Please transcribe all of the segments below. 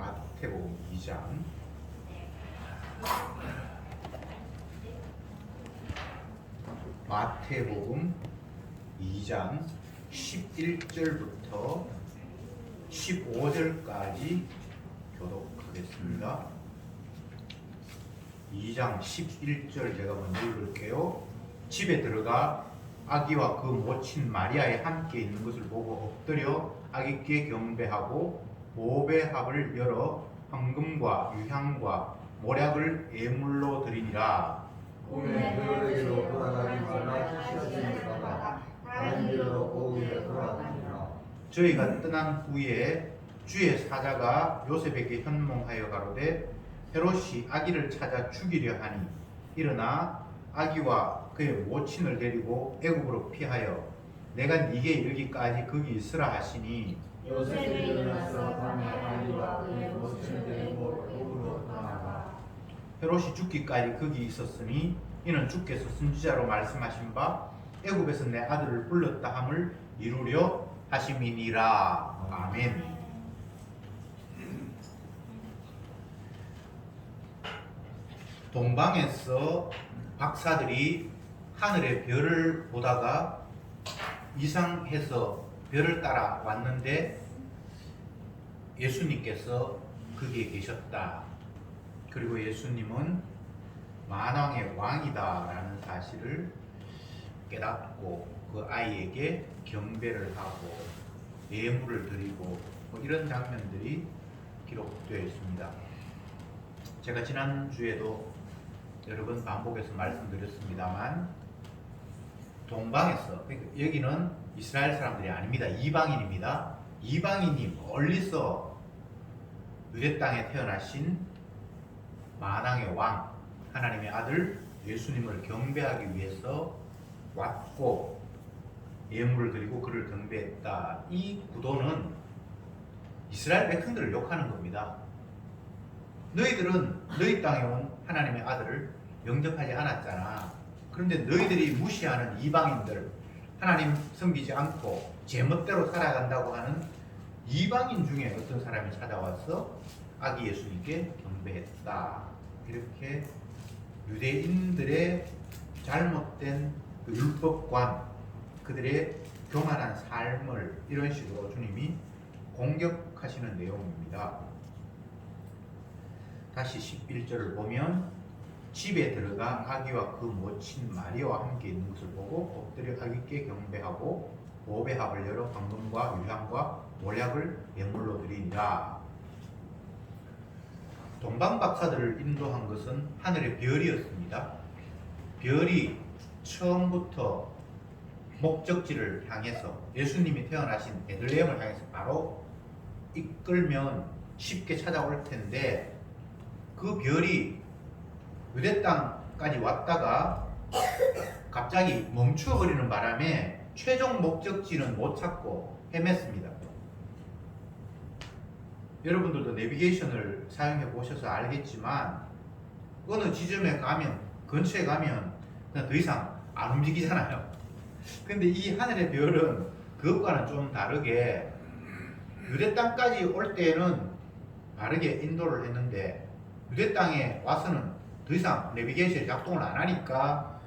마태복음 2장 마태복음 2장 11절부터 15절까지 교독하겠습니다. 2장 11절 제가 먼저 읽을게요. 집에 들어가 아기와 그 모친 마리아에 함께 있는 것을 보고 엎드려 아기께 경배하고 보배합을 열어 황금과 유향과 모략을 예물로 드리니라. 꿈에 그에게로 돌아가지 말라 하시니까 다른 길로 오후에 돌아가니라. 저희가 떠난 후에 주의 사자가 요셉에게 현몽하여 가로되 헤롯이 아기를 찾아 죽이려 하니 일어나 아기와 그의 모친을 데리고 애굽으로 피하여 내가 네게 이르기까지 거기 있으라 하시니 요셉이 일어나서 밤에 아기와 그의 모친을 데리고 애굽으로 떠나가 헤롯이 죽기까지 거기 있었으니 이는 주께서 선지자로 말씀하신 바 애굽에서 내 아들을 불렀다 함을 이루려 하심이니라. 아멘. 동방에서 박사들이 하늘의 별을 보다가 이상해서 별을 따라 왔는데 예수님께서 거기에 계셨다. 그리고 예수님은 만왕의 왕이다라는 사실을 깨닫고 그 아이에게 경배를 하고 예물을 드리고 이런 장면들이 기록되어 있습니다. 제가 지난주에도 여러 번 반복해서 말씀드렸습니다.만 동방에서, 여기는 이스라엘 사람들이 아닙니다. 이방인입니다. 이방인이 멀리서 유대 땅에 태어나신 만왕의 왕, 하나님의 아들 예수님을 경배하기 위해서 왔고 예물을 드리고 그를 경배했다. 이 구도는 이스라엘 백성들을 욕하는 겁니다. 너희들은 너희 땅에 온 하나님의 아들을 영접하지 않았잖아. 그런데 너희들이 무시하는 이방인들, 하나님 섬기지 않고 제멋대로 살아간다고 하는 이방인 중에 어떤 사람이 찾아와서 아기 예수님께 경배했다. 이렇게 유대인들의 잘못된 그 율법관, 그들의 교만한 삶을 이런 식으로 주님이 공격하시는 내용입니다. 다시 11절을 보면 집에 들어가 아기와 그 모친 마리아와 함께 있는 것을 보고 엎드려 아기께 경배하고 보배합을 열어 황금과 유향과 모략을 예물로 드리니라. 동방 박사들을 인도한 것은 하늘의 별이었습니다. 별이 처음부터 목적지를 향해서 예수님이 태어나신 베들레헴을 향해서 바로 이끌면 쉽게 찾아올 텐데 그 별이 유대 땅까지 왔다가 갑자기 멈추어버리는 바람에 최종 목적지는 못 찾고 헤맸습니다. 여러분들도 내비게이션을 사용해 보셔서 알겠지만 어느 지점에 가면, 근처에 가면 그냥 더 이상 안 움직이잖아요. 근데 이 하늘의 별은 그것과는 좀 다르게 유대 땅까지 올 때는 바르게 인도를 했는데 유대 땅에 와서는 더 이상 내비게이션이 작동을 안 하니까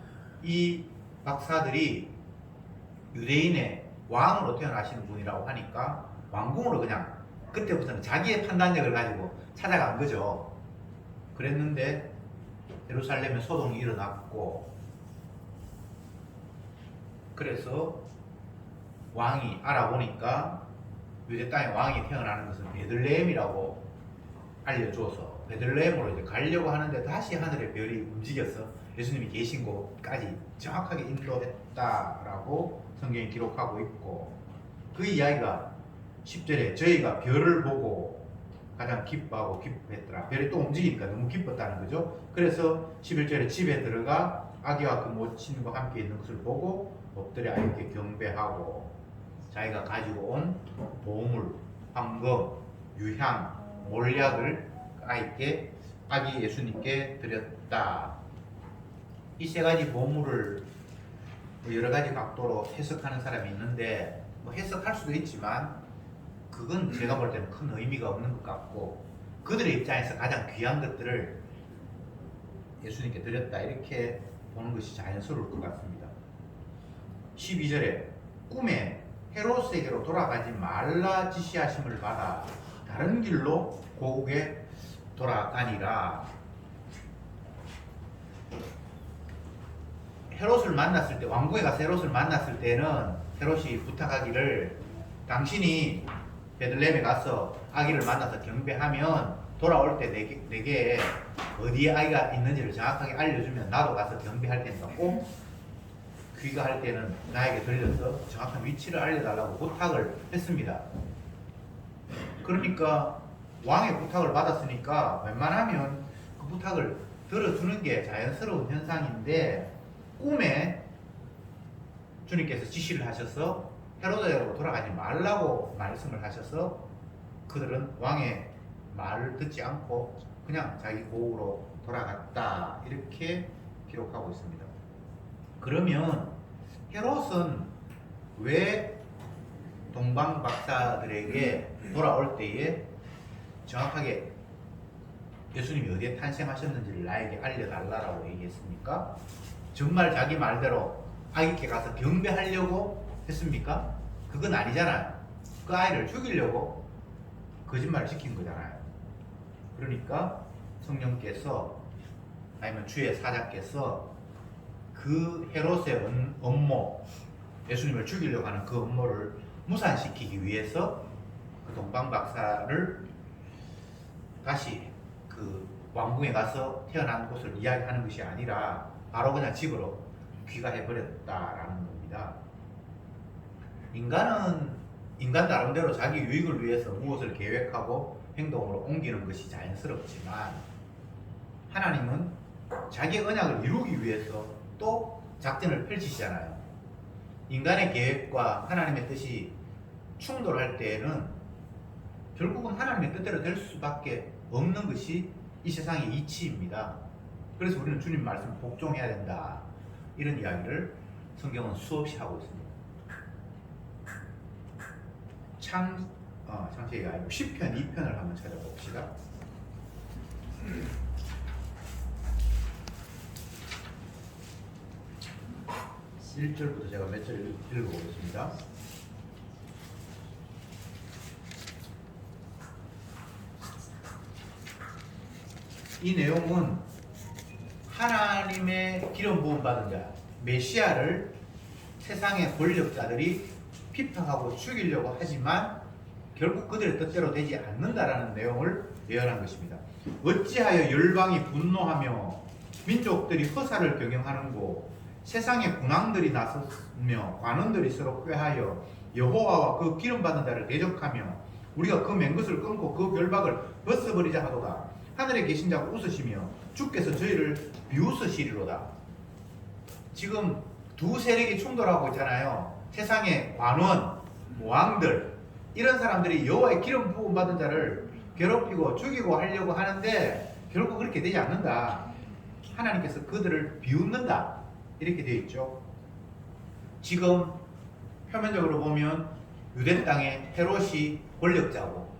이 박사들이 유대인의 왕으로 태어나시는 분이라고 하니까 왕궁으로 그냥 그때부터는 자기의 판단력을 가지고 찾아간 거죠. 그랬는데 예루살렘에 소동이 일어났고 그래서 왕이 알아보니까 유대 땅에 왕이 태어나는 것은 베들레헴이라고 알려줘서 베들레헴으로 이제 가려고 하는데 다시 하늘의 별이 움직여서 예수님이 계신 곳까지 정확하게 인도했다라고 성경이 기록하고 있고 그 이야기가 10절에 저희가 별을 보고 가장 기뻐하고 기뻐했더라. 별이 또 움직이니까 너무 기뻤다는 거죠. 그래서 11절에 집에 들어가 아기와 그 모친과 함께 있는 것을 보고 엎드려 아이께 경배하고 자기가 가지고 온 보물, 황금, 유향, 몰약을 아기 예수님께 드렸다. 이 세 가지 보물을 여러 가지 각도로 해석하는 사람이 있는데 해석할 수도 있지만 그건 제가 볼 때는 큰 의미가 없는 것 같고 그들의 입장에서 가장 귀한 것들을 예수님께 드렸다 이렇게 보는 것이 자연스러울 것 같습니다. 12절에 꿈에 헤롯에게로 돌아가지 말라 지시하심을 받아 다른 길로 고국에 돌아가니라. 헤롯을 만났을 때, 왕궁에 가서 헤롯을 만났을 때는 헤롯이 부탁하기를 당신이 베들레헴에 가서 아기를 만나서 경배하면 돌아올 때 내게 어디에 아이가 있는지를 정확하게 알려주면 나도 가서 경배할 테니까 꼭 귀가할 때는 나에게 들려서 정확한 위치를 알려달라고 부탁을 했습니다. 그러니까 왕의 부탁을 받았으니까 웬만하면 그 부탁을 들어주는 게 자연스러운 현상인데 꿈에 주님께서 지시를 하셔서 헤로데로 돌아가지 말라고 말씀을 하셔서 그들은 왕의 말을 듣지 않고 그냥 자기 고국으로 돌아갔다 이렇게 기록하고 있습니다. 그러면 헤롯은 왜 동방 박사들에게 돌아올 때에 정확하게 예수님이 어디에 탄생하셨는지를 나에게 알려달라고 얘기했습니까? 정말 자기 말대로 아기께 가서 경배하려고 했습니까? 그건 아니잖아요. 그 아이를 죽이려고 거짓말을 시킨 거잖아요. 그러니까 성령께서 아니면 주의 사자께서 그 헤롯의 음모, 예수님을 죽이려고 하는 그 음모를 무산시키기 위해서 그 동방 박사를 다시 그 왕궁에 가서 태어난 곳을 이야기하는 것이 아니라 바로 그냥 집으로 귀가해 버렸다라는 겁니다. 인간 나름대로 자기 유익을 위해서 무엇을 계획하고 행동으로 옮기는 것이 자연스럽지만 하나님은 자기 언약을 이루기 위해서 또 작전을 펼치시잖아요. 인간의 계획과 하나님의 뜻이 충돌할 때에는 결국은 하나님의 뜻대로 될 수밖에 없는 것이 이 세상의 이치입니다. 그래서 우리는 주님 말씀 복종해야 된다. 이런 이야기를 성경은 수없이 하고 있습니다. 창세기가 아니고 시편 2편을 한번 찾아봅시다. 1절부터 제가 몇 절 읽어보겠습니다. 이 내용은 하나님의 기름 부음 받은 자 메시아를 세상의 권력자들이 핍박하고 죽이려고 하지만 결국 그들의 뜻대로 되지 않는다라는 내용을 예언한 것입니다. 어찌하여 열방이 분노하며 민족들이 허사를 경영하는고 세상의 군왕들이 나섰으며 관원들이 서로 꾀하여 여호와와 그 기름 받은 자를 대적하며 우리가 그 맹것을 끊고 그 결박을 벗어버리자 하도다. 하늘에 계신 자가 웃으시며 주께서 저희를 비웃으시리로다. 지금 두 세력이 충돌하고 있잖아요. 세상의 관원, 왕들 이런 사람들이 여호와의 기름 부음 받은 자를 괴롭히고 죽이고 하려고 하는데 결국 그렇게 되지 않는다. 하나님께서 그들을 비웃는다. 이렇게 되어 있죠. 지금 표면적으로 보면 유대 땅의 헤롯이 권력자고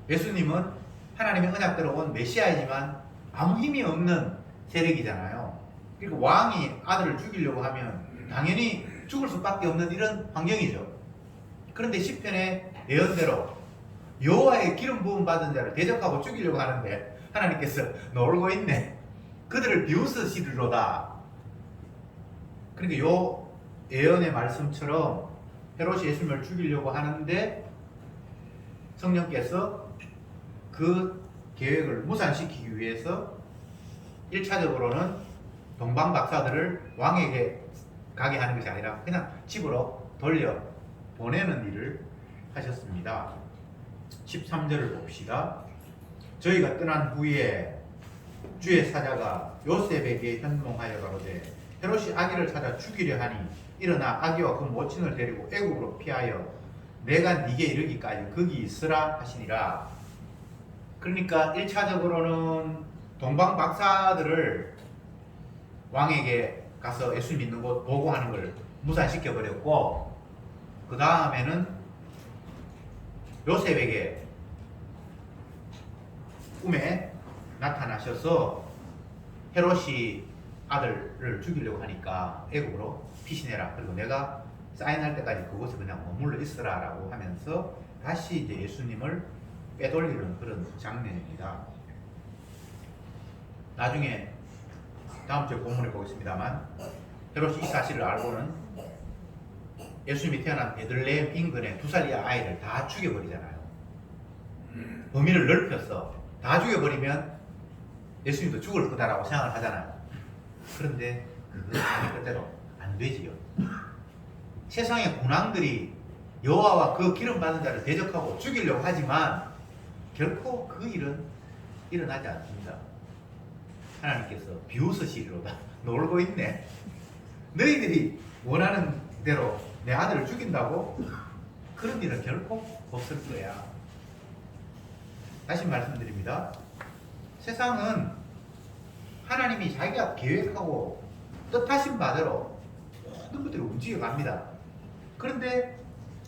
예수님은 하나님의 언약대로 온 메시아이지만 아무 힘이 없는 세력이잖아요. 그러니까 왕이 아들을 죽이려고 하면 당연히 죽을 수밖에 없는 이런 환경이죠. 그런데 시편의 예언대로 여호와의 기름 부음 받은 자를 대적하고 죽이려고 하는데 하나님께서 놀고 있네. 그들을 비웃으시리로다. 그러니까 요 예언의 말씀처럼 헤롯이 예수님을 죽이려고 하는데 성령께서 그 계획을 무산시키기 위해서 1차적으로는 동방 박사들을 왕에게 가게 하는 것이 아니라 그냥 집으로 돌려 보내는 일을 하셨습니다. 13절을 봅시다. 저희가 떠난 후에 주의 사자가 요셉에게 현몽하여 가로되 헤롯이 아기를 찾아 죽이려 하니 일어나 아기와 그 모친을 데리고 애국으로 피하여 내가 네게 이르기까지 거기 있으라 하시니라. 그러니까 1차적으로는 동방 박사들을 왕에게 가서 예수 믿는 곳 보고하는 걸 무산시켜 버렸고 그 다음에는 요셉에게 꿈에 나타나셔서 헤롯이 아들을 죽이려고 하니까 애굽으로 피신해라. 그리고 내가 사인할 때까지 그곳에 그냥 머물러 있으라라고 하면서 다시 이제 예수님을 빼돌리는 그런 장면입니다. 나중에 다음 주에 본문에 보겠습니다만 헤롯이 이 사실을 알고는 예수님이 태어난 베들레헴 인근의 2살 이하 아이를 다 죽여버리잖아요. 범위를 넓혀서 다 죽여버리면 예수님도 죽을 거다라고 생각을 하잖아요. 그런데 그거 자기 뜻대로 안 되지요. 세상의 군왕들이 여호와와 그 기름 받은 자를 대적하고 죽이려고 하지만 결코 그 일은 일어나지 않습니다. 하나님께서 비웃으시리로다. 놀고 있네. 너희들이 원하는 대로 내 아들을 죽인다고? 그런 일은 결코 없을 거야. 다시 말씀드립니다. 세상은 하나님이 자기가 계획하고 뜻하신 바대로 모든 것들이 움직여갑니다. 그런데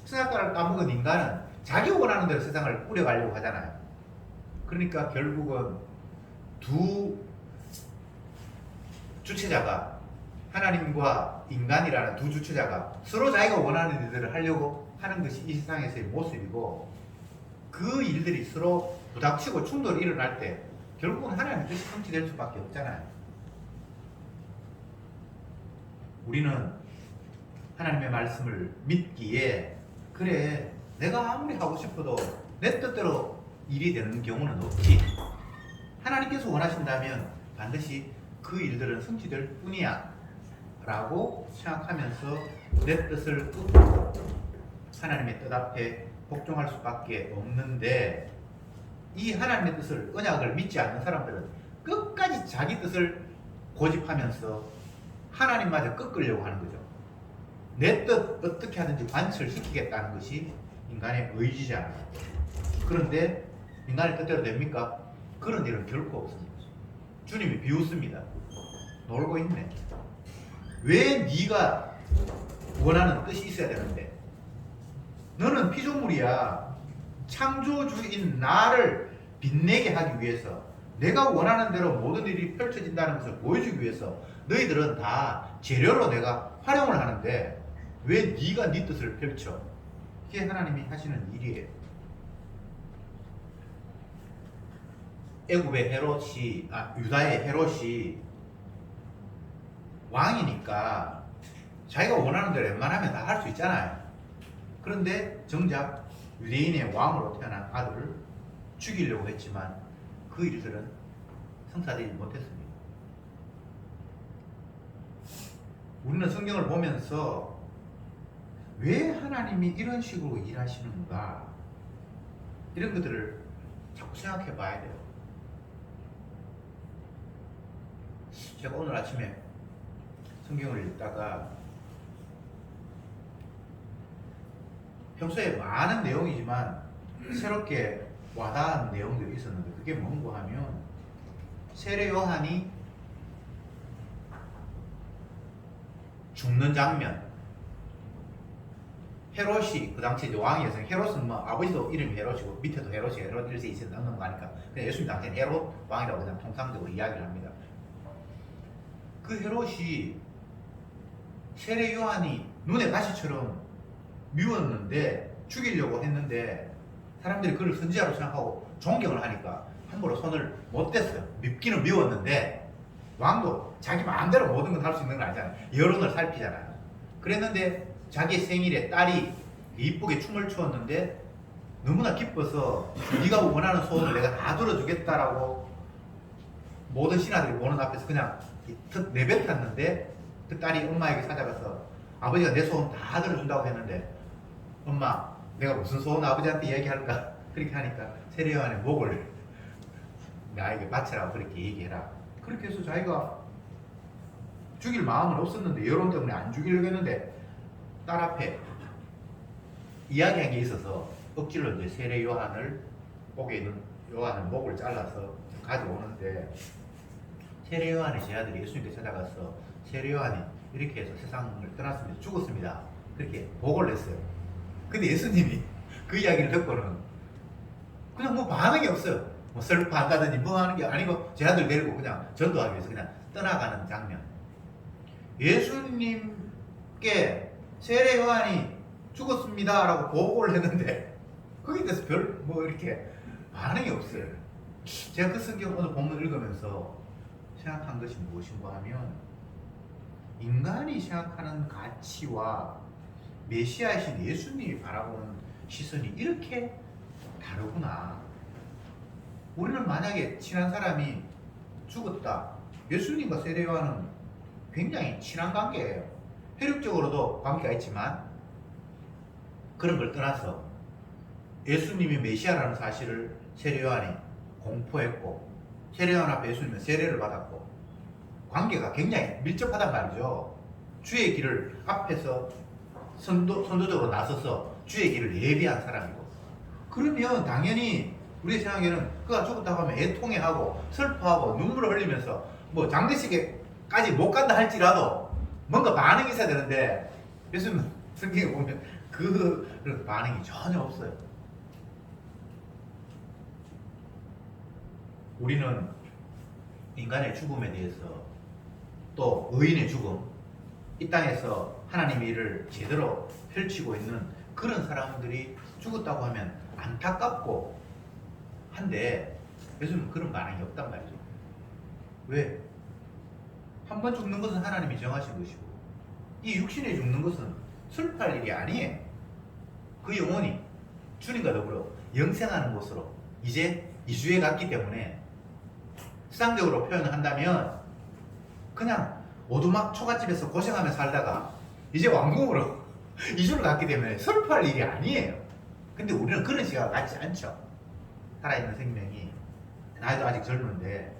선악과를 까먹은 인간은 자기 원하는 대로 세상을 꾸려가려고 하잖아요. 그러니까 결국은 두 주체자가, 하나님과 인간이라는 두 주체자가 서로 자기가 원하는 일들을 하려고 하는 것이 이 세상에서의 모습이고, 그 일들이 서로 부닥치고 충돌이 일어날 때 결국은 하나님의 뜻이 성취될 수밖에 없잖아요. 우리는 하나님의 말씀을 믿기에, 그래 내가 아무리 하고 싶어도 내 뜻대로 일이 되는 경우는 없지, 하나님께서 원하신다면 반드시 그 일들은 성취될 뿐이야 라고 생각하면서 내 뜻을 끊고 하나님의 뜻 앞에 복종할 수밖에 없는데, 이 하나님의 뜻을, 언약을 믿지 않는 사람들은 끝까지 자기 뜻을 고집하면서 하나님마저 꺾으려고 하는 거죠. 내 뜻 어떻게 하든지 관철시키겠다는 것이 인간의 의지잖아요. 그런데 인간의 뜻대로 됩니까? 그런 일은 결코 없습니다. 주님이 비웃습니다. 놀고 있네. 왜 네가 원하는 뜻이 있어야 되는데? 너는 피조물이야. 창조주인 나를 빛내게 하기 위해서, 내가 원하는 대로 모든 일이 펼쳐진다는 것을 보여주기 위해서 너희들은 다 재료로 내가 활용을 하는데 왜 네가 네 뜻을 펼쳐? 이게 하나님이 하시는 일이에요. 애굽의 헤롯이, 유다의 헤롯이 왕이니까 자기가 원하는 대로 웬만하면 다 할 수 있잖아요. 그런데 정작 유대인의 왕으로 태어난 아들을 죽이려고 했지만 그 일들은 성사되지 못했습니다. 우리는 성경을 보면서 왜 하나님이 이런 식으로 일하시는가, 이런 것들을 자꾸 생각해 봐야 돼요. 제가 오늘 아침에 성경을 읽다가 평소에 많은 내용이지만 새롭게 와닿은 내용들이 있었는데, 그게 뭔가 하면 세례 요한이 죽는 장면, 헤롯이 그 당시에 이제 왕이어서, 헤롯은 뭐 아버지도 이름이 헤롯이고 밑에도 헤롯이, 헤롯 1세 2세 넣는 거 하니까 그냥 예수님 당시에는 헤롯 왕이라고 그냥 통상적으로 이야기를 합니다. 그 헤롯이 세례 요한이 눈에 가시처럼 미웠는데, 죽이려고 했는데 사람들이 그를 선지자로 생각하고 존경을 하니까 함부로 손을 못 댔어요. 밉기는 미웠는데 왕도 자기 마음대로 모든 건 할 수 있는 건 아니잖아요. 여론을 살피잖아요. 그랬는데 자기 생일에 딸이 이쁘게 춤을 추었는데 너무나 기뻐서 네가 원하는 소원을 내가 다 들어주겠다라고 모든 신하들이 보는 앞에서 그냥 턱 내뱉었는데, 그 딸이 엄마에게 찾아가서 아버지가 내 소원 다 들어준다고 했는데, 엄마 내가 무슨 소원 아버지한테 얘기할까? 그렇게 하니까 세례 요한의 목을 나에게 바치라고 그렇게 얘기해라. 그렇게 해서 자기가 죽일 마음은 없었는데 여론 때문에 안 죽이려고 했는데 딸 앞에 이야기한 게 있어서 억지로 이제 세례 요한을, 목에 있는 요한의 목을 잘라서 가져오는데, 세례 요한의 제자들이 예수님께 찾아가서 세례 요한이 이렇게 해서 세상을 떠났습니다. 죽었습니다. 그렇게 보고를 했어요. 근데 예수님이 그 이야기를 듣고는 그냥 뭐 반응이 없어요. 뭐 슬퍼한다든지 뭐 하는 게 아니고 제 아들 데리고 그냥 전도하기 위해서 그냥 떠나가는 장면. 예수님께 세례 요한이 죽었습니다라고 보고를 했는데 거기에 대해서 별 뭐 이렇게 반응이 없어요. 제가 그 성경 오늘 본문 읽으면서 생각한 것이 무엇인가 하면 인간이 생각하는 가치와 메시아이신 예수님이 바라보는 시선이 이렇게 다르구나. 우리는 만약에 친한 사람이 죽었다. 예수님과 세례 요한은 굉장히 친한 관계예요. 혈육적으로도 관계가 있지만 그런 걸 떠나서 예수님이 메시아라는 사실을 세례 요한이 공포했고 세례 요한 앞에 예수님은 세례를 받았고 관계가 굉장히 밀접하단 말이죠. 주의 길을 앞에서 선도적으로 나서서 주의 길을 예비한 사람이고 그러면 당연히 우리 생각에는 그가 죽었다고 하면 애통해하고 슬퍼하고 눈물을 흘리면서 뭐 장례식에까지 못 간다 할지라도 뭔가 반응이 있어야 되는데 예수님 성경에 보면 그런 반응이 전혀 없어요. 우리는 인간의 죽음에 대해서 또 의인의 죽음, 이 땅에서 하나님의 일을 제대로 펼치고 있는 그런 사람들이 죽었다고 하면 안타깝고 한데 요즘 그런 반응이 없단 말이죠. 왜? 한 번 죽는 것은 하나님이 정하신 것이고 이 육신에 죽는 것은 슬퍼할 일이 아니에요. 그 영혼이 주님과 더불어 영생하는 곳으로 이제 이주에 갔기 때문에 세상적으로 표현을 한다면 그냥 오두막 초가집에서 고생하며 살다가 이제 왕궁으로 이주를 갔기 때문에 슬퍼할 일이 아니에요. 근데 우리는 그런 시각을 갖지 않죠. 살아있는 생명이 나이도 아직 젊은데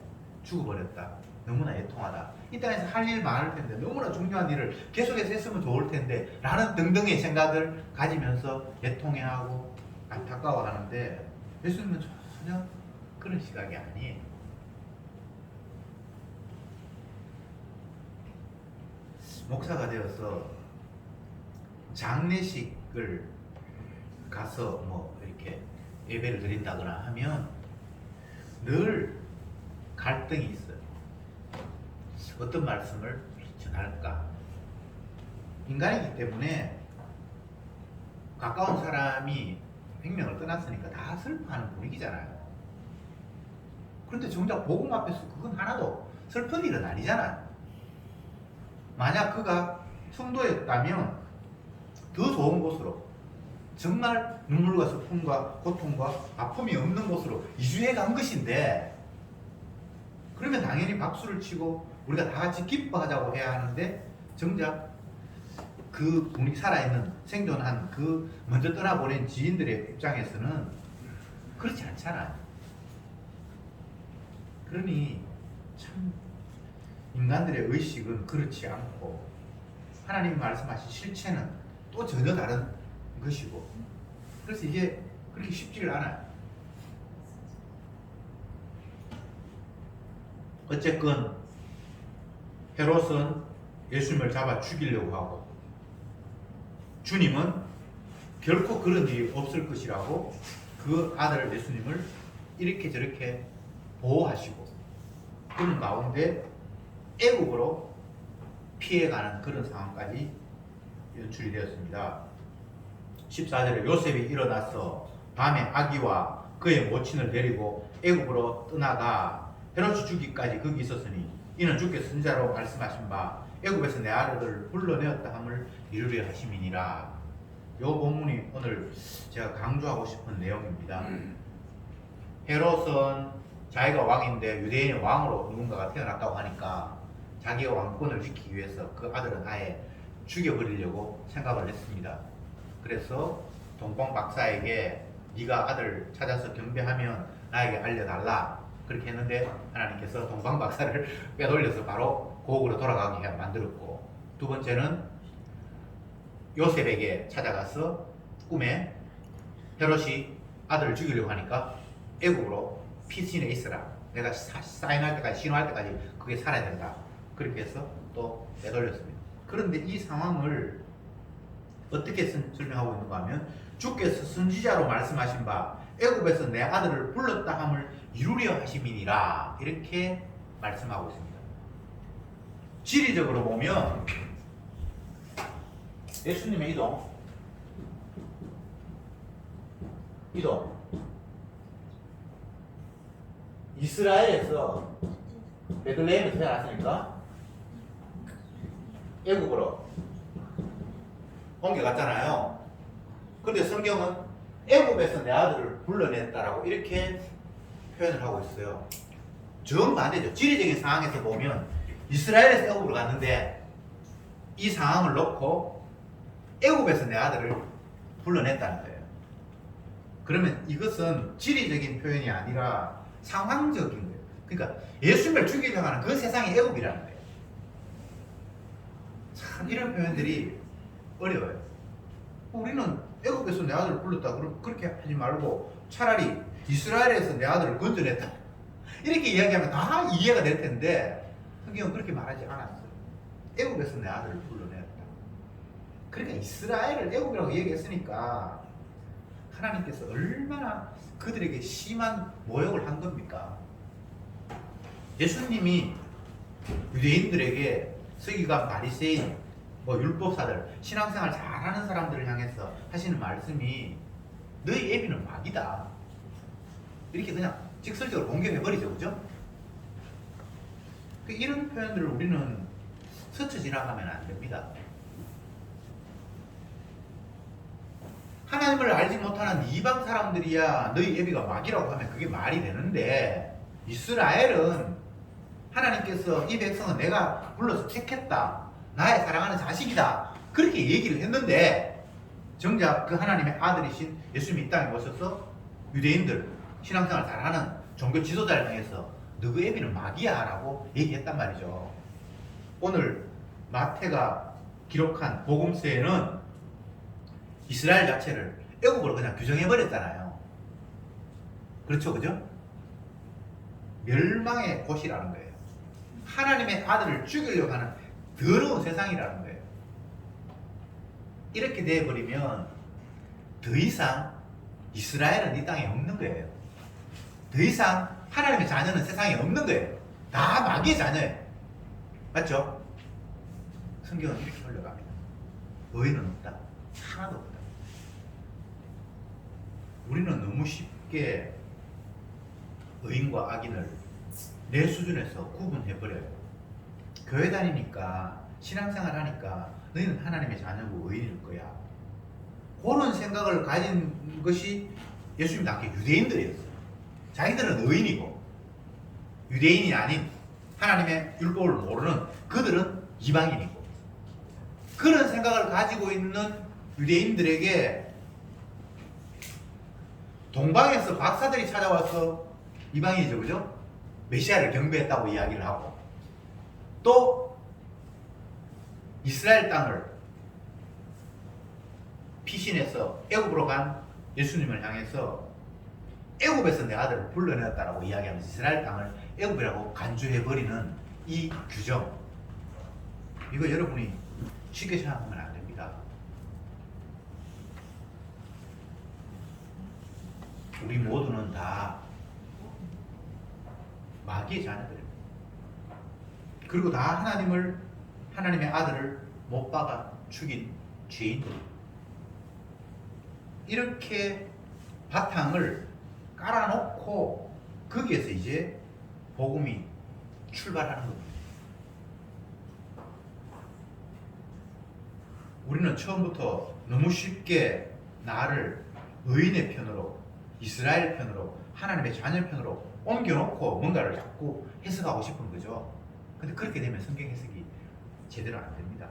죽어버렸다. 너무나 애통하다. 이 땅에서 할 일 많을 텐데 너무나 중요한 일을 계속해서 했으면 좋을 텐데 라는 등등의 생각을 가지면서 애통해하고 안타까워하는데 예수님은 전혀 그런 시각이 아니에요. 목사가 되어서 장례식을 가서 뭐 이렇게 예배를 드린다거나 하면 늘 갈등이 있어요. 어떤 말씀을 전할까? 인간이기 때문에 가까운 사람이 생명을 떠났으니까 다 슬퍼하는 분위기잖아요. 그런데 정작 복음 앞에서 그건 하나도 슬픈 일은 아니잖아요. 만약 그가 성도였다면 더 좋은 곳으로 정말 눈물과 슬픔과 고통과 아픔이 없는 곳으로 이주해 간 것인데 그러면 당연히 박수를 치고 우리가 다 같이 기뻐하자고 해야 하는데 정작 그 분이 살아있는 생존한 그 먼저 떠나보낸 지인들의 입장에서는 그렇지 않잖아요. 그러니 참 인간들의 의식은 그렇지 않고 하나님이 말씀하신 실체는 또 전혀 다른 것이고 그래서 이게 그렇게 쉽지가 않아요. 어쨌건 헤롯은 예수님을 잡아 죽이려고 하고 주님은 결코 그런 일이 없을 것이라고 그 아들 예수님을 이렇게 저렇게 보호하시고 그런 가운데 애국으로 피해가는 그런 상황까지 연출이 되었습니다. 14절에 요셉이 일어나서 밤에 아기와 그의 모친을 데리고 애국으로 떠나가 헤롯이 죽기까지 거기 있었으니 이는 주께서 선지자로 말씀하신 바 애국에서 내 아들을 불러내었다 함을 이루려 하심이니라. 이 본문이 오늘 제가 강조하고 싶은 내용입니다. 헤롯은 자기가 왕인데 유대인의 왕으로 누군가가 태어났다고 하니까 자기의 왕권을 지키기 위해서 그 아들은 아예 죽여버리려고 생각을 했습니다. 그래서 동방 박사에게 네가 아들 찾아서 경배하면 나에게 알려달라 그렇게 했는데 하나님께서 동방 박사를 빼돌려서 바로 고국으로 돌아가게 만들었고 두 번째는 요셉에게 찾아가서 꿈에 헤롯이 아들을 죽이려고 하니까 애국으로 피신해 있으라. 내가 사인할 때까지 신호할 때까지 그게 살아야 된다. 그렇게 해서 또 빼돌렸습니다. 그런데 이 상황을 어떻게 설명하고 있는가 하면 주께서 선지자로 말씀하신 바 애굽에서 내 아들을 불렀다 함을 이루려 하심이니라 이렇게 말씀하고 있습니다. 지리적으로 보면 예수님의 이동 이스라엘에서 베들레헴에서 태어났으니까 애굽으로 옮겨갔잖아요. 근데 성경은 애굽에서 내 아들을 불러냈다라고 이렇게 표현을 하고 있어요. 정반대죠. 지리적인 상황에서 보면 이스라엘에서 애굽으로 갔는데 이 상황을 놓고 애굽에서 내 아들을 불러냈다는 거예요. 그러면 이것은 지리적인 표현이 아니라 상황적인 거예요. 그러니까 예수님을 죽이려고 하는 그 세상이 애굽이라는 거예요. 참 이런 표현들이 어려워요. 우리는 애굽에서 내 아들을 불렀다 그렇게 하지 말고 차라리 이스라엘에서 내 아들을 건져냈다 이렇게 이야기하면 다 이해가 될 텐데 성경은 그렇게 말하지 않았어요. 애굽에서 내 아들을 불러냈다. 그러니까 이스라엘을 애굽이라고 얘기했으니까 하나님께서 얼마나 그들에게 심한 모욕을 한 겁니까? 예수님이 유대인들에게 서기관 바리새인 율법사들 신앙생활 잘하는 사람들을 향해서 하시는 말씀이 너희 애비는 마귀다 이렇게 그냥 직설적으로 공격해버리죠. 그죠? 이런 표현들을 우리는 스쳐 지나가면 안 됩니다. 하나님을 알지 못하는 이방 사람들이야 너희 애비가 마귀라고 하면 그게 말이 되는데 이스라엘은 하나님께서 이 백성은 내가 불러서 택했다. 나의 사랑하는 자식이다. 그렇게 얘기를 했는데 정작 그 하나님의 아들이신 예수님이 이 땅에 오셔서 유대인들 신앙생활 잘하는 종교 지도자를 향해서 너 그 애비는 마귀야 라고 얘기했단 말이죠. 오늘 마태가 기록한 복음서에는 이스라엘 자체를 애굽으로 그냥 규정해버렸잖아요. 그렇죠, 그죠? 멸망의 곳이라는 거예요. 하나님의 아들을 죽이려고 하는 더러운 세상이라는 거예요. 이렇게 되어버리면 더 이상 이스라엘은 이 땅에 없는 거예요. 더 이상 하나님의 자녀는 세상에 없는 거예요. 다 마귀의 자녀예요. 맞죠? 성경은 이렇게 흘러갑니다. 의인은 없다. 하나도 없다. 우리는 너무 쉽게 의인과 악인을 내 수준에서 구분해버려요. 교회 다니니까 신앙생활 하니까 너희는 하나님의 자녀고 의인일 거야. 그런 생각을 가진 것이 예수님 당시 유대인들이었어요. 자기들은 의인이고 유대인이 아닌 하나님의 율법을 모르는 그들은 이방인이고 그런 생각을 가지고 있는 유대인들에게 동방에서 박사들이 찾아와서 이방인이죠, 그죠? 메시아를 경배했다고 이야기를 하고 또 이스라엘 땅을 피신해서 애굽으로 간 예수님을 향해서 애굽에서 내 아들을 불러내었다라고 이야기하면서 이스라엘 땅을 애굽이라고 간주해버리는 이 규정, 이거 여러분이 쉽게 생각하면 안 됩니다. 우리 모두는 다 마귀의 자녀들입니다. 그리고 다 하나님의 아들을 못 박아 죽인 죄인들입니다. 이렇게 바탕을 깔아놓고 거기에서 이제 복음이 출발하는 겁니다. 우리는 처음부터 너무 쉽게 나를 의인의 편으로, 이스라엘 편으로, 하나님의 자녀 편으로 옮겨놓고 뭔가를 자꾸 해석하고 싶은 거죠. 근데 그렇게 되면 성경 해석이 제대로 안 됩니다.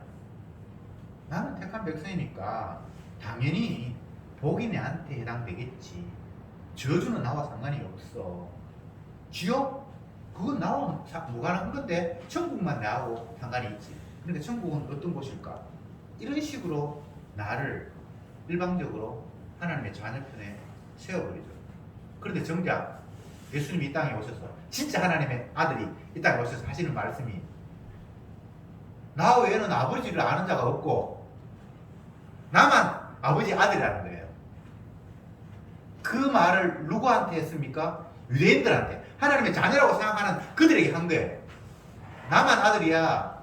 나는 택한 백성이니까 당연히 복이 내한테 해당되겠지. 저주는 나와 상관이 없어. 지옥? 그건 나와 무관한 건데 천국만 나하고 상관이 있지. 그러니까 천국은 어떤 곳일까? 이런 식으로 나를 일방적으로 하나님의 자녀 편에 세워버리죠. 그런데 정작 예수님이 이 땅에 오셔서 진짜 하나님의 아들이 이 땅에 오셔서 하시는 말씀이 나 외에는 아버지를 아는 자가 없고 나만 아버지 아들이라는 거예요. 그 말을 누구한테 했습니까? 유대인들한테. 하나님의 자녀라고 생각하는 그들에게 한 거예요. 나만 아들이야.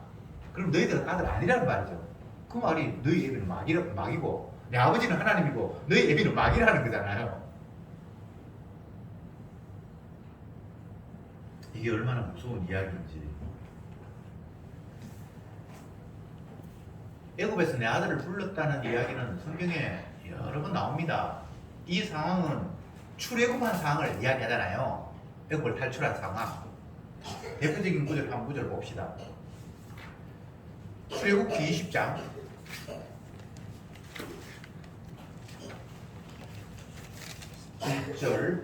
그럼 너희들은 아들 아니라는 말이죠. 그 말이 너희 애비는 막이고 내 아버지는 하나님이고 너희 애비는 막이라는 거잖아요. 이게 얼마나 무서운 이야기인지. 애굽에서 내 아들을 불렀다는 이야기는 성경에 여러 번 나옵니다. 이 상황은 출애굽한 상황을 이야기하잖아요. 애굽을 탈출한 상황. 대표적인 구절 한 구절 봅시다. 출애굽기 20장 1절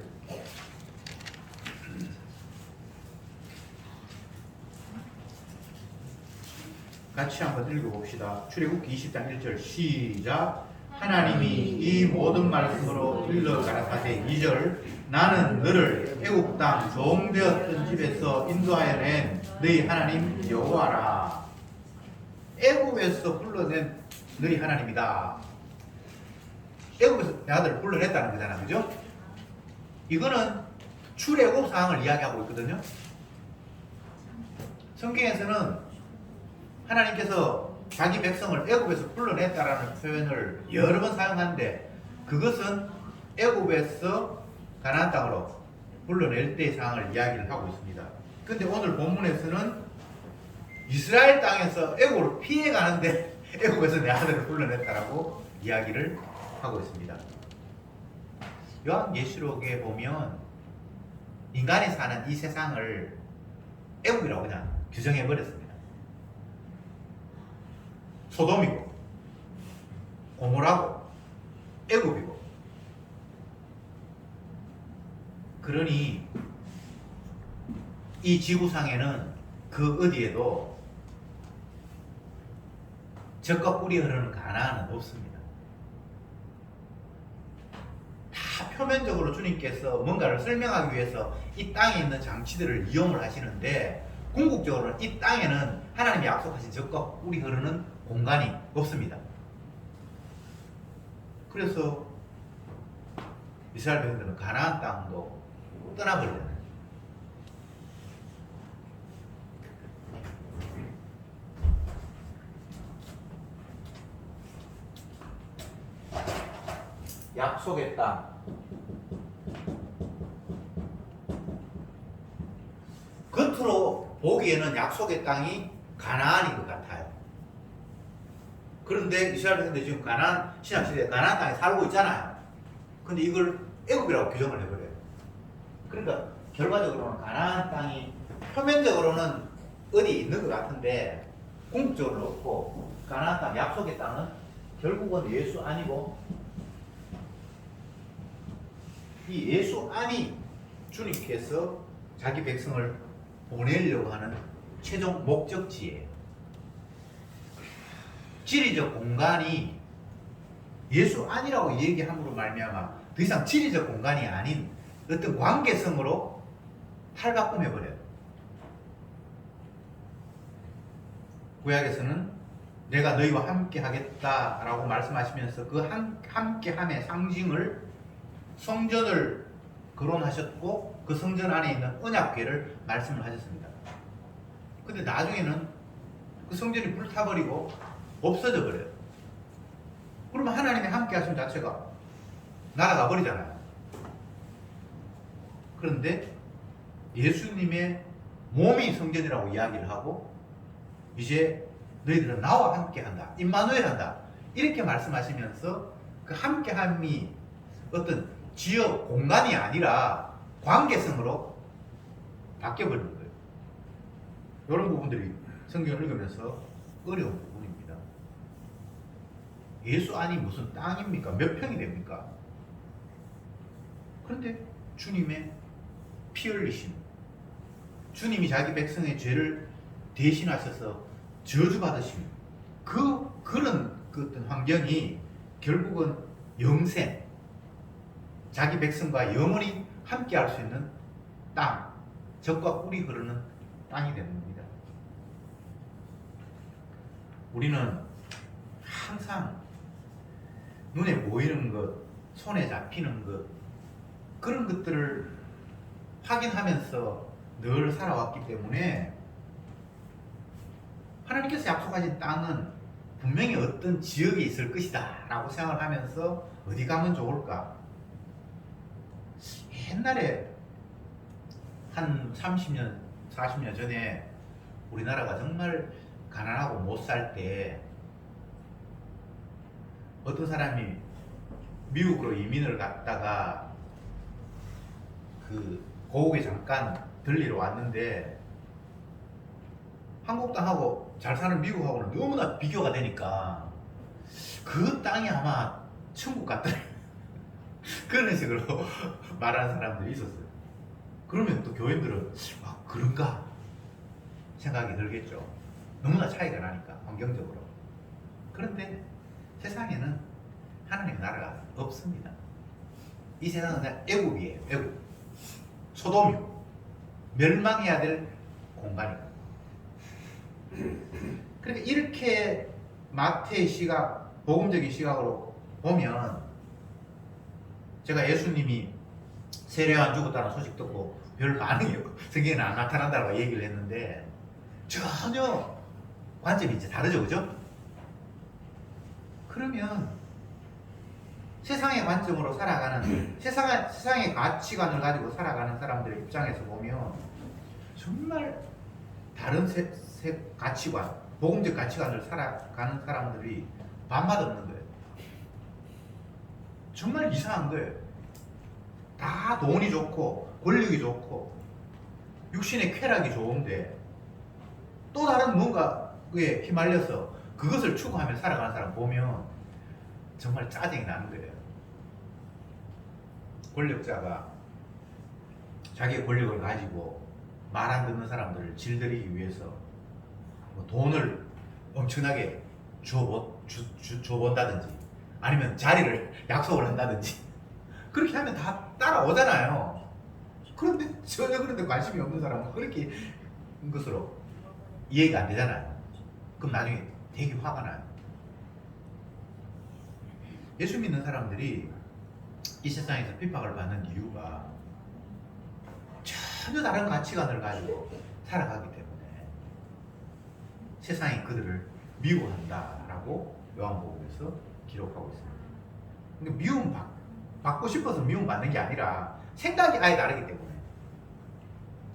같이 한번 읽어봅시다. 출애굽기 20장 1절 시작. 하나님이 이 모든 말씀으로 일러 가라사대 2절 나는 너를 애굽 땅 종되었던 집에서 인도하여 낸 너희 하나님 여호와라. 애굽에서 불러낸 너희 하나님이다. 애굽에서 내 아들을 불러냈다는 거잖아, 그죠? 이거는 출애굽 상황을 이야기하고 있거든요. 성경에서는 하나님께서 자기 백성을 애굽에서 불러냈다라는 표현을 여러 번 사용하는데 그것은 애굽에서 가나안 땅으로 불러낼 때의 상황을 이야기를 하고 있습니다. 근데 오늘 본문에서는 이스라엘 땅에서 애굽을 피해 가는데 애굽에서 내 아들을 불러냈다라고 이야기를 하고 있습니다. 요한계시록에 보면 인간이 사는 이 세상을 애굽이라고 그냥 규정해 버렸습니다. 소돔이고 고모라고 애굽이고. 그러니 이 지구상에는 그 어디에도 젖과 꿀이 흐르는 가나안은 없습니다. 다 표면적으로 주님께서 뭔가를 설명하기 위해서 이 땅에 있는 장치들을 이용을 하시는데 궁극적으로는 이 땅에는 하나님이 약속하신 젖과 꿀이 흐르는 공간이 없습니다. 그래서 이스라엘 백성들은 가나안 땅도 떠나버리잖아요. 약속의 땅. 겉으로 보기에는 약속의 땅이 가나안인 것 같아요. 그런데 이스라엘 백성들이 지금 가나안 신약시대에 가나안 땅에 살고 있잖아요. 근데 이걸 애굽이라고 규정을 해버려요. 그러니까 결과적으로는 가나안 땅이 표면적으로는 어디 있는 것 같은데 궁극적으로는 없고 가나안 땅 약속의 땅은 결국은 예수 아니고 이 예수 안이 주님께서 자기 백성을 보내려고 하는 최종 목적지예요. 지리적 공간이 예수 안이라고 얘기함으로 말미암아 더 이상 지리적 공간이 아닌 어떤 관계성으로 탈바꿈해버려요. 구약에서는 내가 너희와 함께 하겠다라고 말씀하시면서 그 함께함의 상징을 성전을 거론하셨고 그 성전 안에 있는 언약궤를 말씀을 하셨습니다. 근데 나중에는 그 성전이 불타버리고 없어져 버려요. 그러면 하나님의 함께 하심 자체가 날아가 버리잖아요. 그런데 예수님의 몸이 성전이라고 이야기를 하고 이제 너희들은 나와 함께 한다. 임마누엘 한다. 이렇게 말씀하시면서 그 함께함이 어떤 지역 공간이 아니라 관계성으로 바뀌어버리는 거예요. 이런 부분들이 성경을 읽으면서 어려운 부분입니다. 예수 안이 무슨 땅입니까? 몇 평이 됩니까? 그런데 주님의 피 흘리심, 주님이 자기 백성의 죄를 대신하셔서 저주받으심, 그런 그 어떤 환경이 결국은 영생, 자기 백성과 영원히 함께 할 수 있는 땅, 젖과 꿀이 흐르는 땅이 되는 겁니다. 우리는 항상 눈에 보이는 것, 손에 잡히는 것, 그런 것들을 확인하면서 늘 살아왔기 때문에 하나님께서 약속하신 땅은 분명히 어떤 지역에 있을 것이다 라고 생각을 하면서 어디 가면 좋을까? 옛날에 한 30년, 40년 전에 우리나라가 정말 가난하고 못 살 때 어떤 사람이 미국으로 이민을 갔다가 그 고국에 잠깐 들리러 왔는데 한국 땅하고 잘 사는 미국하고는 너무나 비교가 되니까 그 땅이 아마 천국 같더라. 그런 식으로 말하는 사람들이 있었어요. 그러면 또 교인들은 아, 그런가 생각이 들겠죠. 너무나 차이가 나니까 환경적으로. 그런데 세상에는 하나님의 나라가 없습니다. 이 세상은 그냥 애국이에요. 애국. 소돔이고 멸망해야 될 공간이고. 그러니까 이렇게 마태의 시각, 복음적인 시각으로 보면 제가 예수님이 세례 안 죽었다는 소식 듣고 별 반응이 성경에는 안 나타난다고 얘기를 했는데 전혀 관점이 이제 다르죠, 그죠? 그러면 세상의 관점으로 살아가는 세상의 가치관을 가지고 살아가는 사람들의 입장에서 보면 정말 다른 가치관, 복음적 가치관을 살아가는 사람들이 반마다 없는 거예요. 정말 이상한 거예요. 다 돈이 좋고 권력이 좋고 육신의 쾌락이 좋은데 또 다른 뭔가에 휘말려서 그것을 추구하며 살아가는 사람 보면 정말 짜증이 나는 거예요. 권력자가 자기의 권력을 가지고 말 안 듣는 사람들을 질들이기 위해서 뭐 돈을 엄청나게 줘본다든지 아니면 자리를 약속을 한다든지 그렇게 하면 다 따라오잖아요. 그런데 전혀 그런데 관심이 없는 사람은 그렇게 것으로 이해가 안 되잖아요. 그럼 나중에 되게 화가 나요. 예수 믿는 사람들이 이 세상에서 핍박을 받는 이유가 전혀 다른 가치관을 가지고 살아가기 때문에 세상이 그들을 미워한다라고 요한복음에서 기록하고 있습니다. 근데 미움 받고 싶어서 미움 받는 게 아니라 생각이 아예 다르기 때문에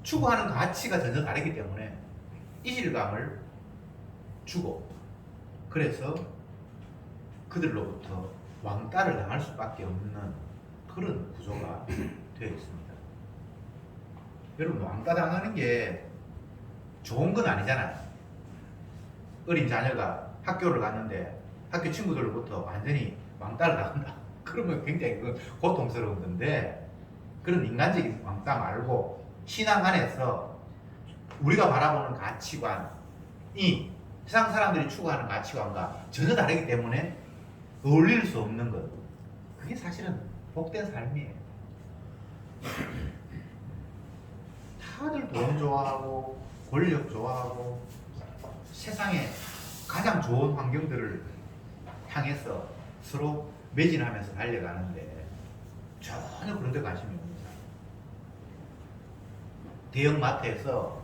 추구하는 가치가 전혀 다르기 때문에 이질감을 주고 그래서 그들로부터 왕따를 당할 수밖에 없는 그런 구조가 되어 있습니다. 여러분 왕따 당하는 게 좋은 건 아니잖아요. 어린 자녀가 학교를 갔는데 학교 친구들로부터 완전히 왕따를 당한다. 그러면 굉장히 고통스러운 건데 그런 인간적인 왕따 말고 신앙 안에서 우리가 바라보는 가치관이 세상 사람들이 추구하는 가치관과 전혀 다르기 때문에 어울릴 수 없는 것. 그게 사실은 복된 삶이에요. 다들 돈 좋아하고 권력 좋아하고 세상에 가장 좋은 환경들을 향해서 서로 매진하면서 달려가는데 전혀 그런 데 관심이 없는 사람. 대형 마트에서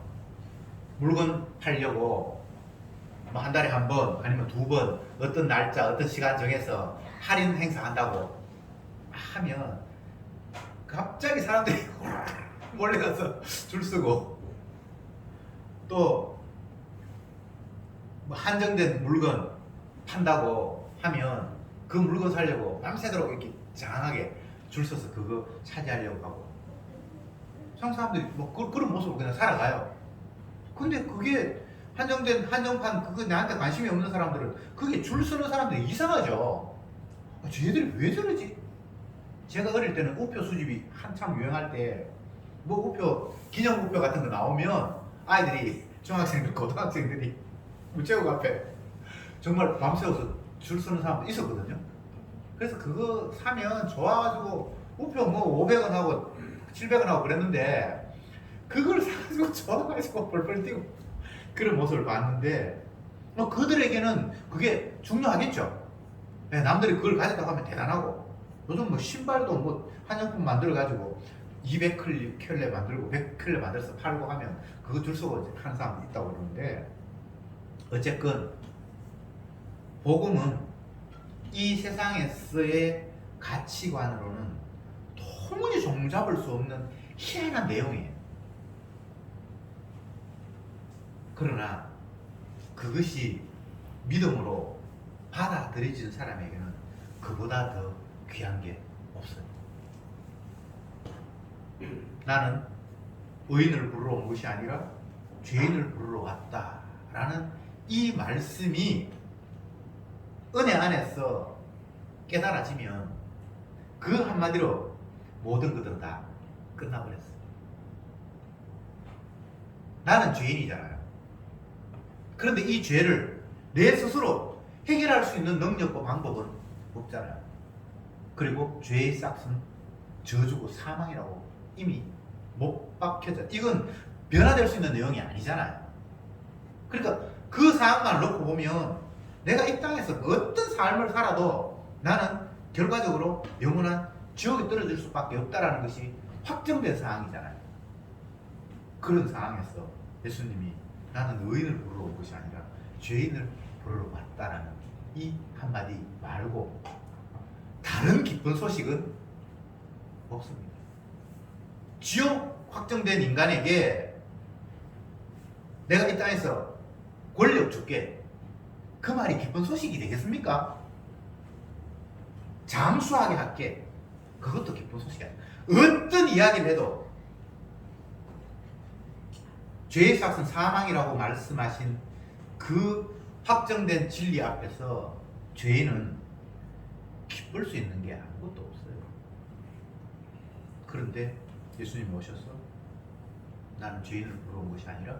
물건 팔려고 뭐 한 달에 한 번 아니면 두 번 어떤 날짜 어떤 시간 정해서 할인 행사한다고 하면 갑자기 사람들이 몰래 가서 줄 서고 또 뭐 한정된 물건 판다고 하면 그 물건 사려고 밤새도록 이렇게 장하게 줄 서서 그거 차지하려고 하고 참 사람들이 뭐 그런 모습으로 그냥 살아가요. 근데 그게 한정된 한정판 그거 나한테 관심이 없는 사람들은 그게 줄 서는 사람들이 이상하죠. 쟤들이 왜 저러지? 제가 어릴 때는 우표 수집이 한참 유행할 때 뭐 우표 기념 우표 같은 거 나오면 아이들이 중학생들 고등학생들이 우체국 앞에 정말 밤새워서 줄 서는 사람도 있었거든요. 그래서 그거 사면 좋아가지고 우표 뭐 500원 하고 700원 하고 그랬는데 그걸 사가지고 좋아가지고 벌벌 뛰고 그런 모습을 봤는데 그들에게는 그게 중요하겠죠. 남들이 그걸 가졌다고 하면 대단하고 요즘 뭐 신발도 뭐 한정품 만들어가지고 200켤레 만들고 100켤레 만들어서 팔고 하면 그거 줄 서고 이제 파는 사람도 있다고 그러는데, 어쨌건 복음은 이 세상에서의 가치관으로는 도무지 종잡을 수 없는 희한한 내용이에요. 그러나 그것이 믿음으로 받아들여진 사람에게는 그보다 더 귀한 게 없어요. 나는 의인을 부르러 온 것이 아니라 죄인을 부르러 왔다라는 이 말씀이 은혜 안에서 깨달아지면 그 한마디로 모든 것들은 다 끝나버렸어요. 나는 죄인이잖아요. 그런데 이 죄를 내 스스로 해결할 수 있는 능력과 방법은 없잖아요. 그리고 죄의 싹은 저주고 사망이라고 이미 못 박혀져. 이건 변화될 수 있는 내용이 아니잖아요. 그러니까 그 상황만 놓고 보면 내가 이 땅에서 어떤 삶을 살아도 나는 결과적으로 영원한 지옥에 떨어질 수밖에 없다는 것이 확정된 상황이잖아요. 그런 상황에서 예수님이 나는 의인을 부르러 온 것이 아니라 죄인을 부르러 왔다라는 이 한마디 말고 다른 기쁜 소식은 없습니다. 지옥 확정된 인간에게 내가 이 땅에서 권력 줄게, 그 말이 기쁜 소식이 되겠습니까? 장수하게 할게, 그것도 기쁜 소식이 아니에요. 어떤 이야기를 해도 죄의 삭은 사망이라고 말씀하신 그 확정된 진리 앞에서 죄인은 기쁠 수 있는 게 아무것도 없어요. 그런데 예수님이 오셔서 나는 죄인을 부르러 온 것이 아니라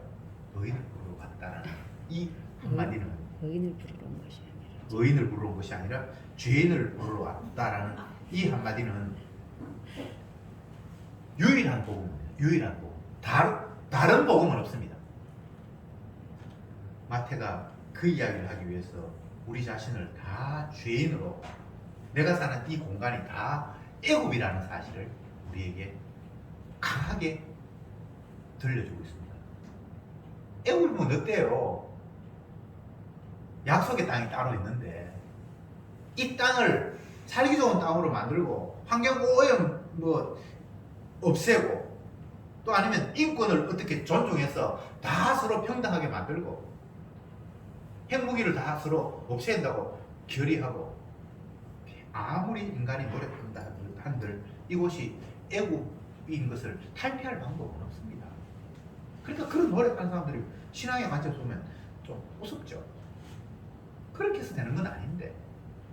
의인을 부르러 왔다라는 이 한마디는 의인을 부르러 온 것이 아니라 의인을 부르러 온 것이 아니라 죄인을 부르러 왔다라는 이 한마디는 유일한 복음입니다. 유일한 복음. 다른 복음은 없습니다. 마태가 그 이야기를 하기 위해서 우리 자신을 다 죄인으로, 내가 사는 이 공간이 다 애굽이라는 사실을 우리에게 강하게 들려주고 있습니다. 애굽이면 어때요? 약속의 땅이 따로 있는데 이 땅을 살기 좋은 땅으로 만들고 환경 오염 뭐 없애고 또 아니면 인권을 어떻게 존중해서 다 서로 평등하게 만들고 핵무기를 다 서로 없앤다고 결의하고 아무리 인간이 노력한다 한들 이곳이 애국인 것을 탈피할 방법은 없습니다. 그러니까 그런 노력하는 사람들이 신앙의 관점에서 보면 좀 우습죠. 그렇게 해서 되는 건 아닌데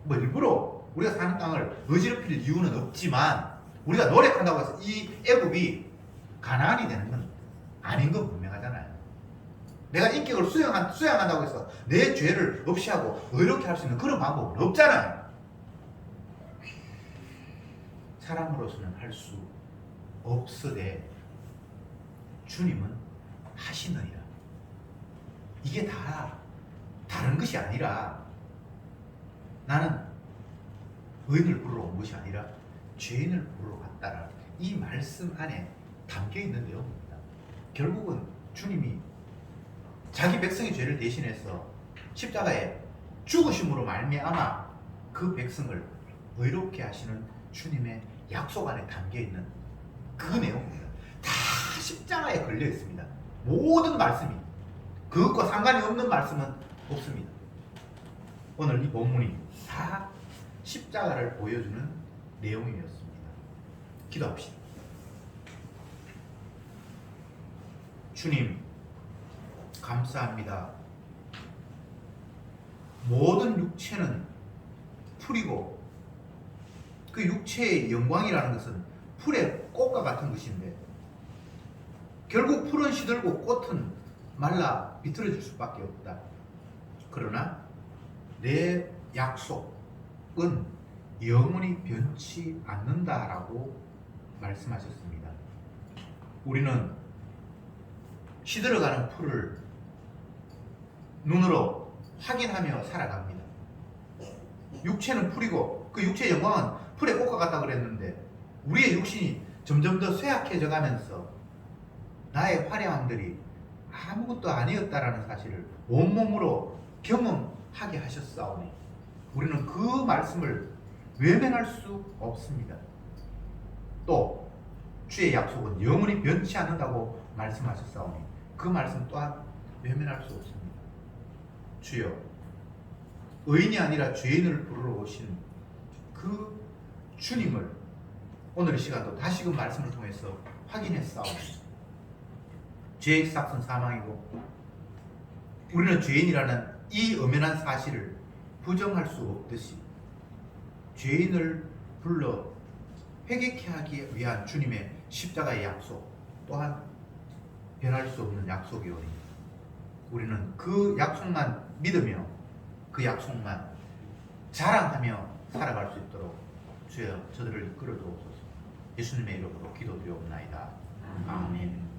뭐 일부러 우리가 사는 땅을 어지럽힐 이유는 없지만 우리가 노력한다고 해서 이 애국이 가나안이 되는 건 아닌 건 분명하잖아요. 내가 인격을 수양한다고 해서 내 죄를 없이 하고 의롭게 할 수 있는 그런 방법은 없잖아요. 사람으로서는 할 수 없으되 주님은 하시느니라. 이게 다 다른 것이 아니라 나는 의인을 부르러 온 것이 아니라 죄인을 부르러 왔다라 이 말씀 안에 담겨있는 내용입니다. 결국은 주님이 자기 백성의 죄를 대신해서 십자가에 죽으심으로 말미암아 그 백성을 의롭게 하시는 주님의 약속 안에 담겨있는 그 내용입니다. 다 십자가에 걸려 있습니다. 모든 말씀이 그것과 상관이 없는 말씀은 없습니다. 오늘 이 본문이 다 십자가를 보여주는 내용이었습니다. 기도합시다. 주님 감사합니다. 모든 육체는 풀이고 그 육체의 영광이라는 것은 풀의 꽃과 같은 것인데 결국 풀은 시들고 꽃은 말라 비틀어질 수밖에 없다. 그러나 내 약속은 영원히 변치 않는다라고 말씀하셨습니다. 우리는 시들어가는 풀을 눈으로 확인하며 살아갑니다. 육체는 풀이고 그 육체의 영광은 풀에 꽂아갔다 그랬는데 우리의 육신이 점점 더 쇠약해져 가면서 나의 화려함들이 아무것도 아니었다라는 사실을 온몸으로 경험하게 하셨사오니 우리는 그 말씀을 외면할 수 없습니다. 또 주의 약속은 영원히 변치 않는다고 말씀하셨사오니 그 말씀 또한 외면할 수 없습니다. 주여, 의인이 아니라 죄인을 부르러 오신 그 주님을 오늘 이 시간도 다시금 말씀을 통해서 확인했사오니 죄의 삭은 사망이고 우리는 죄인이라는 이 엄연한 사실을 부정할 수 없듯이 죄인을 불러 회개케 하기 위한 주님의 십자가의 약속 또한 변할 수 없는 약속이오니 우리는 그 약속만 믿으며 그 약속만 자랑하며 살아갈 수 있도록 주여 저들을 이끌어 주옵소서. 예수님의 이름으로 기도드리옵나이다. 아멘.